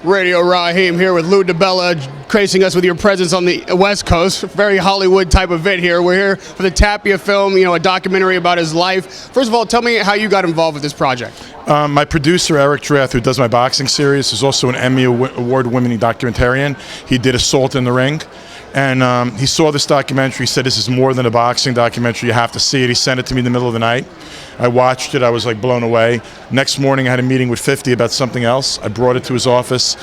Radio Rahim here with DiBella, gracing us with your presence on the West Coast. Very Hollywood type event here. We're here for the Tapia film, a documentary about his life. First of all, tell me how you got involved with this project. My producer, Eric Drath, who does my boxing series, is also an Emmy Award-winning documentarian. He did Assault in the Ring. And he saw this documentary. He said, this is more than a boxing documentary. You have to see it. He sent it to me in the middle of the night. I watched it. I was like blown away. Next morning, I had a meeting with 50 about something else. I brought it to his office.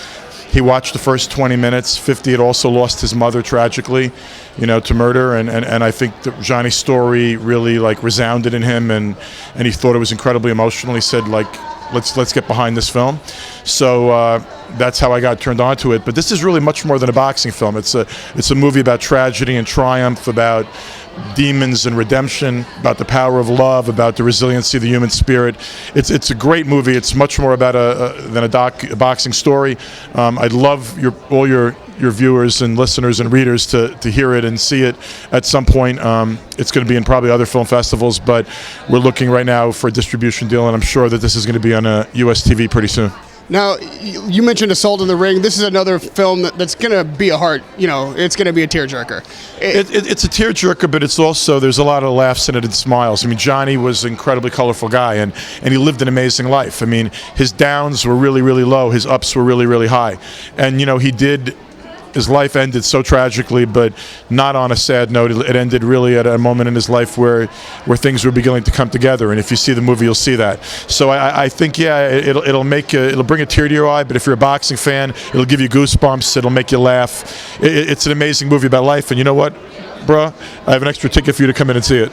He watched the first 20 minutes. 50 had also lost his mother tragically, to murder. And I think that Johnny's story really resounded in him, and he thought it was incredibly emotional. He said, let's get behind this film. So that's how I got turned on to it. But this is really much more than a boxing film. It's a movie about tragedy and triumph, about demons and redemption, about the power of love, about the resiliency of the human spirit. It's a great movie. It's much more about than a boxing story. I'd love all your viewers and listeners and readers to hear it and see it at some point. It's going to be in probably other film festivals, but we're looking right now for a distribution deal, and I'm sure that this is going to be on a US TV pretty soon. Now, you mentioned Assault in the Ring. This is another film that's going to be it's going to be a tearjerker. It's a tearjerker, but it's also, there's a lot of laughs in it and smiles. I mean, Johnny was an incredibly colorful guy, and he lived an amazing life. I mean, his downs were really, really low. His ups were really, really high. And, his life ended so tragically, but not on a sad note. It ended really at a moment in his life where things were beginning to come together. And if you see the movie, you'll see that. So I think, it'll bring a tear to your eye. But if you're a boxing fan, it'll give you goosebumps. It'll make you laugh. It's an amazing movie about life. And you know what, bruh? I have an extra ticket for you to come in and see it.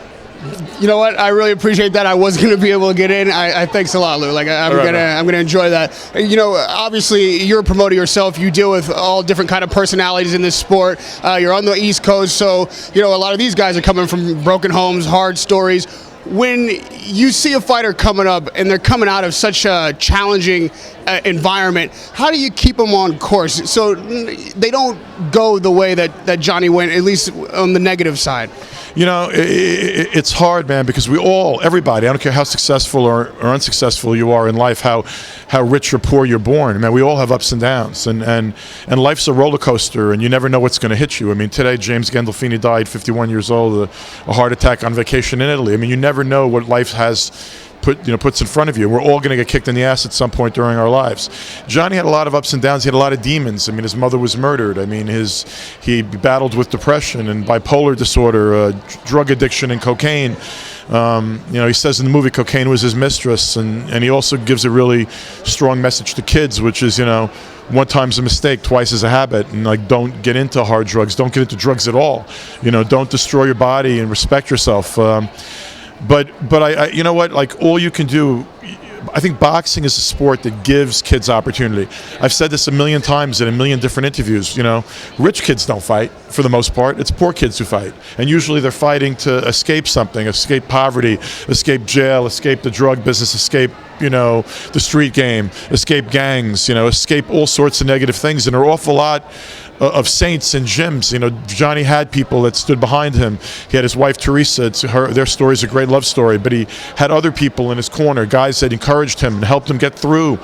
You know what? I really appreciate that. I was going to be able to get in. I thanks a lot, Lou. I'm gonna enjoy that. Obviously, you're a promoter yourself. You deal with all different kind of personalities in this sport. You're on the East Coast, so a lot of these guys are coming from broken homes, hard stories. When you see a fighter coming up and they're coming out of such a challenging environment, how do you keep them on course so they don't go the way that Johnny went, at least on the negative side? It's hard, man, because everybody, I don't care how successful or unsuccessful you are in life, how rich or poor you're born, man, we all have ups and downs, and life's a roller coaster, and you never know what's going to hit you. I mean, today James Gandolfini died, 51 years old, a heart attack on vacation in Italy. I mean, you never know what life puts in front of you. We're all going to get kicked in the ass at some point during our lives. Johnny had a lot of ups and downs. He had a lot of demons. I mean, his mother was murdered. I mean, he battled with depression and bipolar disorder, drug addiction and cocaine. He says in the movie cocaine was his mistress, and he also gives a really strong message to kids, which is, one time's a mistake, twice is a habit, and don't get into hard drugs. Don't get into drugs at all. Don't destroy your body and respect yourself. But I you know what? All you can do, I think boxing is a sport that gives kids opportunity. I've said this a million times in a million different interviews. Rich kids don't fight for the most part. It's poor kids who fight, and usually they're fighting to escape something, escape poverty, escape jail, escape the drug business, escape the street game, escape gangs, escape all sorts of negative things. And there are an awful lot of saints and gyms. Johnny had people that stood behind him. He had his wife Teresa. Their story is a great love story, but he had other people in his corner, guys that encouraged him and helped him get through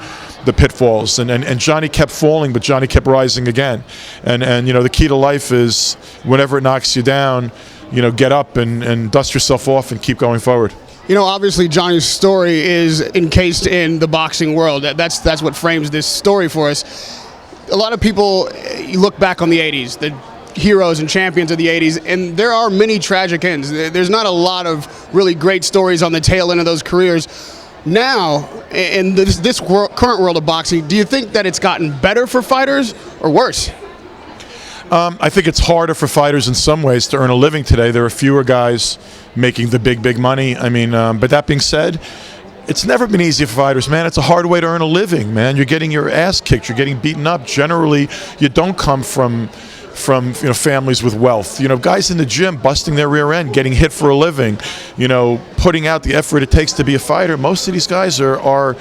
the pitfalls. And Johnny kept falling, but Johnny kept rising again. And the key to life is whenever it knocks you down, get up and dust yourself off and keep going forward. Obviously Johnny's story is encased in the boxing world. That's what frames this story for us. A lot of people look back on the 80s, the heroes and champions of the 80s, and there are many tragic ends. There's not a lot of really great stories on the tail end of those careers. Now, in this current world of boxing, do you think that it's gotten better for fighters or worse? I think it's harder for fighters in some ways to earn a living today. There are fewer guys making the big money. I mean, but that being said, it's never been easy for fighters, man. It's a hard way to earn a living, man. You're getting your ass kicked. You're getting beaten up. Generally, you don't come from families with wealth. Guys in the gym busting their rear end, getting hit for a living, putting out the effort it takes to be a fighter. Most of these guys are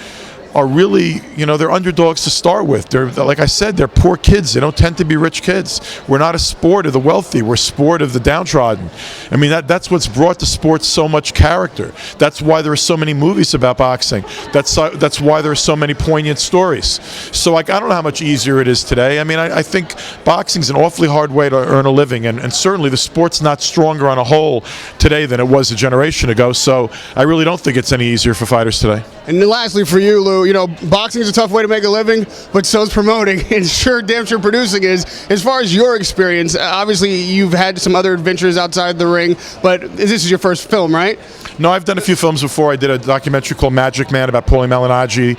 are really, they're underdogs to start with. They're, like I said, they're poor kids. They don't tend to be rich kids. We're not a sport of the wealthy. We're a sport of the downtrodden. I mean, that's what's brought the sport so much character. That's why there are so many movies about boxing. That's why there are so many poignant stories. So, like, I don't know how much easier it is today. I mean, I think boxing's an awfully hard way to earn a living, and certainly the sport's not stronger on a whole today than it was a generation ago. So I really don't think it's any easier for fighters today. And then lastly for you, Lou, boxing is a tough way to make a living, but so is promoting, and damn sure producing is. As far as your experience, obviously you've had some other adventures outside the ring, but this is your first film, right? No, I've done a few films before. I did a documentary called Magic Man about Paulie Malignaggi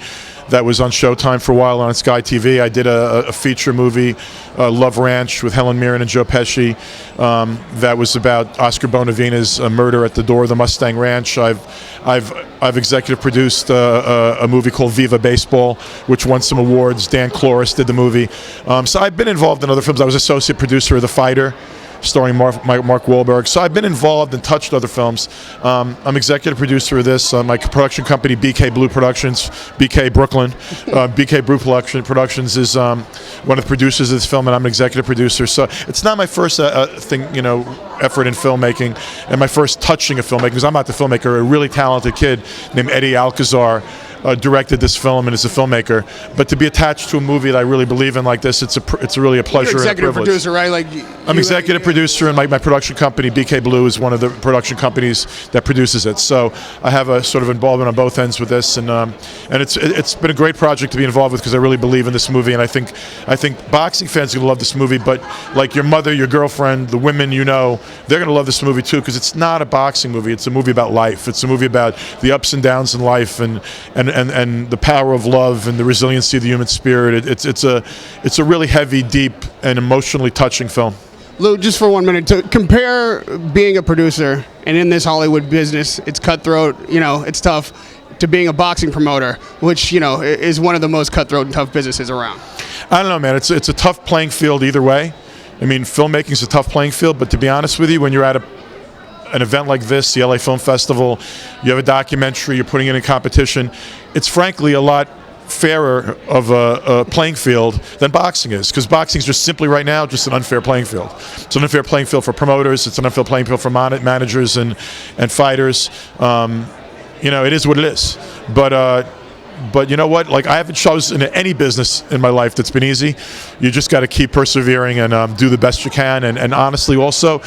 that was on Showtime for a while on Sky TV. I did a feature movie, Love Ranch, with Helen Mirren and Joe Pesci, that was about Oscar Bonavina's murder at the door of the Mustang Ranch. I've executive produced a movie called Viva Baseball, which won some awards. Dan Cloris did the movie. So I've been involved in other films. I was associate producer of The Fighter, starring Mark Wahlberg. So I've been involved and touched other films. I'm executive producer of this. My production company, BK Blue Productions, BK Brooklyn. BK Blue Productions is one of the producers of this film, and I'm an executive producer. So it's not my first effort in filmmaking, and my first touching of filmmaking, because I'm not the filmmaker. A really talented kid named Eddie Alcazar directed this film and is a filmmaker. But to be attached to a movie that I really believe in like this, it's really a pleasure. You're executive and a privilege. producer, right? Like I'm executive producer, and my production company, BK Blue, is one of the production companies that produces it. So I have a sort of involvement on both ends with this, and it's been a great project to be involved with, because I really believe in this movie, and I think boxing fans are gonna love this movie. But like your mother, your girlfriend, the women they're gonna love this movie too, because it's not a boxing movie. It's a movie about life. It's a movie about the ups and downs in life, and the power of love and the resiliency of the human spirit. It's a really heavy, deep, and emotionally touching film. Lou, just for 1 minute, to compare being a producer and in this Hollywood business, it's cutthroat, it's tough, to being a boxing promoter, which, is one of the most cutthroat and tough businesses around. I don't know, man. It's a tough playing field either way. I mean, filmmaking is a tough playing field, but to be honest with you, when you're at an event like this, the LA Film Festival, you have a documentary, you're putting it in competition, it's frankly a lot fairer of a playing field than boxing is, because boxing is just simply right now just an unfair playing field. It's an unfair playing field for promoters. It's an unfair playing field for managers and fighters. It is what it is. But you know what? Like, I haven't chosen any business in my life that's been easy. You just got to keep persevering and do the best you can. And honestly, also,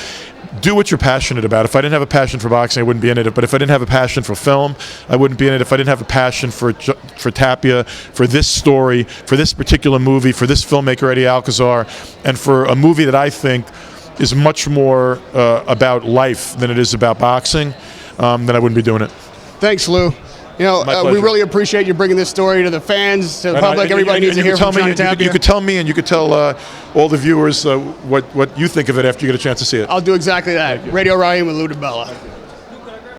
do what you're passionate about. If I didn't have a passion for boxing, I wouldn't be in it. But if I didn't have a passion for film, I wouldn't be in it. If I didn't have a passion for Tapia, for this story, for this particular movie, for this filmmaker, Eddie Alcazar, and for a movie that I think is much more about life than it is about boxing, then I wouldn't be doing it. Thanks, Lou. We really appreciate you bringing this story to the fans, to the public. Everybody needs to hear from Johnny Tapia. You could tell me, and you could tell all the viewers what you think of it after you get a chance to see it. I'll do exactly that. Radio Rahim with Lou DiBella.